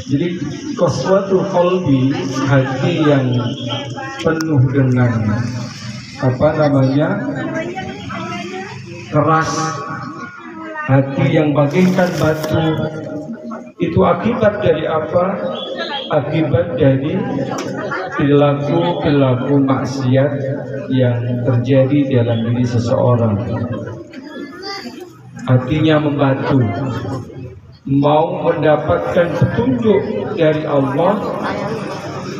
Jadi qaswatul qalbi, hati yang penuh dengan keras, hati yang bagaikan batu. Itu akibat dari apa? Akibat dari perilaku maksiat yang terjadi dalam diri seseorang. Hatinya membatu, mau mendapatkan petunjuk dari Allah,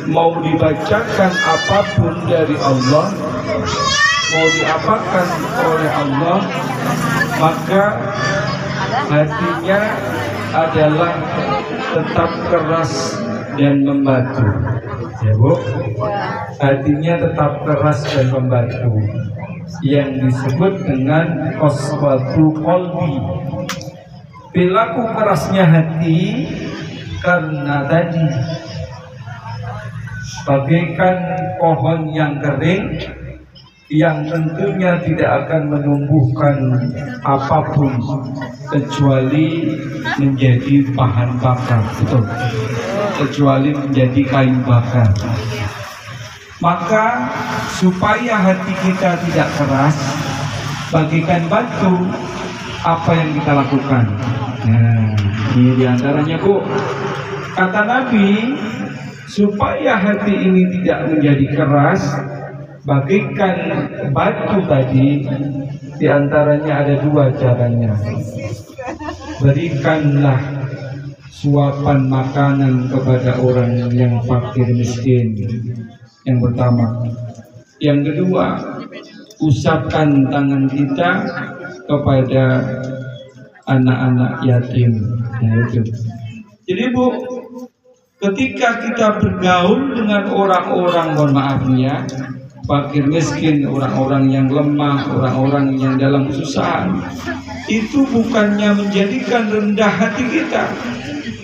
mau dibacakan apapun dari Allah, mau diapakan oleh Allah, maka hatinya adalah tetap keras dan membatu. Ya Bu, hatinya tetap keras dan membatu, yang disebut dengan qaswatul qalbi. Perilaku kerasnya hati karena tadi bagaikan pohon yang kering yang tentunya tidak akan menumbuhkan apapun kecuali menjadi bahan bakar, betul, kecuali menjadi kayu bakar. Maka supaya hati kita tidak keras bagaikan batu, apa yang kita lakukan? Nah, ini diantaranya Bu, kata Nabi, supaya hati ini tidak menjadi keras bagaikan batu tadi, diantaranya ada dua caranya. Berikanlah suapan makanan kepada orang yang fakir miskin, yang pertama. Yang kedua, usapkan tangan kita kepada anak-anak yatim. Nah, itu. Jadi Bu, ketika kita bergaul dengan orang-orang, mohon maaf ya, fakir miskin, orang-orang yang lemah, orang-orang yang dalam kesusahan, itu bukannya menjadikan rendah hati kita,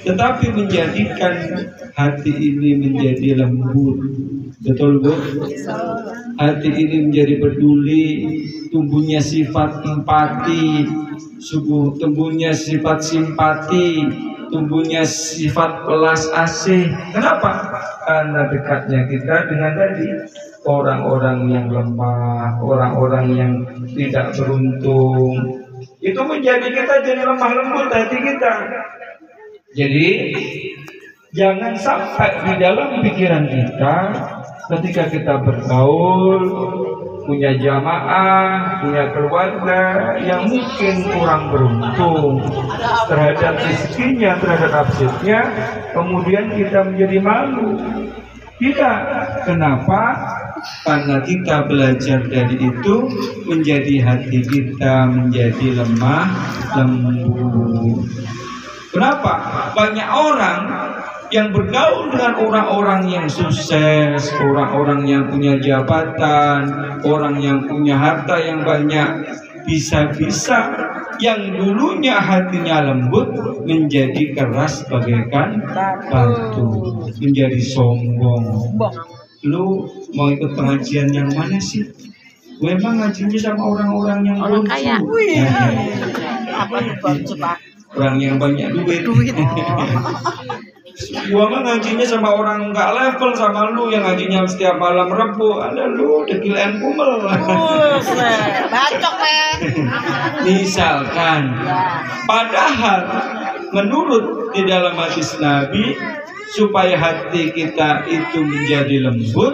tetapi menjadikan hati ini menjadi lembut. Betul Bu? Hati ini menjadi peduli, tumbuhnya sifat empati, tumbuhnya sifat simpati, tumbuhnya sifat welas asih. Kenapa? Karena dekatnya kita dengan tadi orang-orang yang lemah, orang-orang yang tidak beruntung. Itu menjadi kita jadi lemah lembut hati kita. Jadi jangan sampai di dalam pikiran kita ketika kita bergaul, punya jamaah, punya keluarga yang mungkin kurang beruntung terhadap rezekinya, terhadap nafsunya, kemudian kita menjadi malu. Tidak. Kenapa? Karena kita belajar dari itu, menjadi hati kita menjadi lemah lembut. Kenapa? Banyak orang yang bergaul dengan orang-orang yang sukses, orang-orang yang punya jabatan, orang yang punya harta yang banyak, bisa-bisa yang dulunya hatinya lembut menjadi keras bagaikan batu, menjadi sombong. Lu mau ikut pengajian yang mana sih? Gue emang ngajinya sama orang-orang yang orang kaya. Orang yang banyak duit. Gua mah ngajinya sama orang nggak level sama lu yang ngajinya setiap malam Rebo. Ada lu dekilan kumel. Bacok Misalkan, padahal menurut di dalam hadis Nabi, supaya hati kita itu menjadi lembut,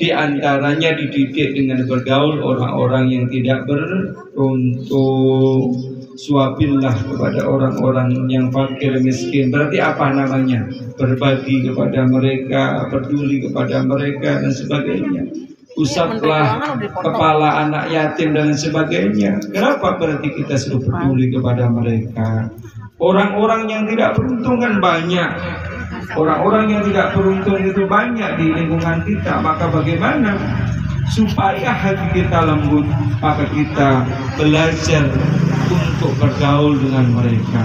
diantaranya dididik dengan bergaul orang-orang yang tidak beruntung. Suapillah kepada orang-orang yang fakir miskin. Berarti apa namanya? Berbagi kepada mereka, peduli kepada mereka dan sebagainya. Usaplah kepala anak yatim dan sebagainya. Kenapa? Berarti kita sudah peduli kepada mereka. Orang-orang yang tidak beruntung kan banyak. Orang-orang yang tidak beruntung itu banyak di lingkungan kita. Maka bagaimana supaya hati kita lembut? Maka kita belajar untuk bergaul dengan mereka.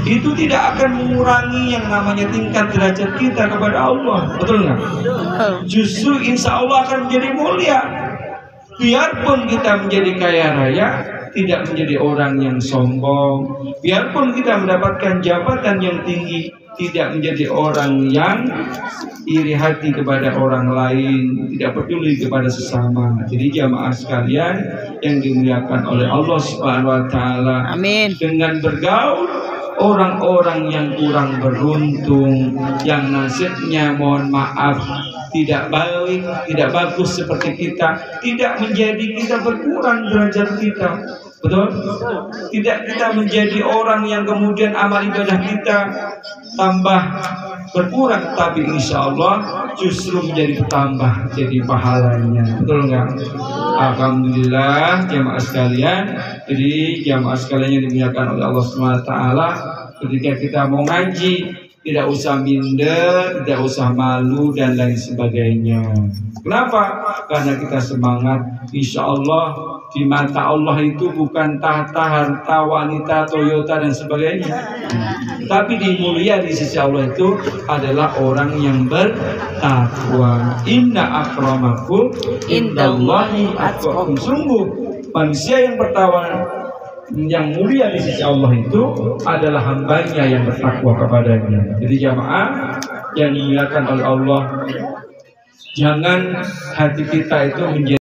Itu tidak akan mengurangi yang namanya tingkat derajat kita kepada Allah. Betul nggak? Justru insya Allah akan menjadi mulia. Biarpun kita menjadi kaya raya, tidak menjadi orang yang sombong. Biarpun kita mendapatkan jabatan yang tinggi, tidak menjadi orang yang iri hati kepada orang lain, tidak peduli kepada sesama. Jadi jamaah sekalian yang dimuliakan oleh Allah Subhanahu wa taala, Amin. dengan bergaul orang-orang yang kurang beruntung, yang nasibnya mohon maaf tidak baik, tidak bagus seperti kita, tidak menjadi kita berkurang derajat kita. Betul? Tidak kita menjadi orang yang kemudian amal ibadah kita tambah berkurang, tapi insya Allah justru menjadi bertambah jadi pahalanya. Betul nggak? Alhamdulillah jamaah sekalian. Jadi jamaah sekalian yang dimuliakan oleh Allah SWT, ketika kita mau ngaji tidak usah minder, tidak usah malu dan lain sebagainya. Kenapa? Karena kita semangat. Insya Allah di mata Allah itu bukan tahta, harta, wanita, Toyota dan sebagainya, tapi mulia di sisi Allah itu adalah orang yang bertakwa. Inna akramakum indallahi atqakum. Sungguh manusia yang bertakwa, yang mulia di sisi Allah itu adalah hambanya yang bertakwa kepadanya. Jadi jamaah yang dimuliakan oleh Allah, jangan hati kita itu menjadi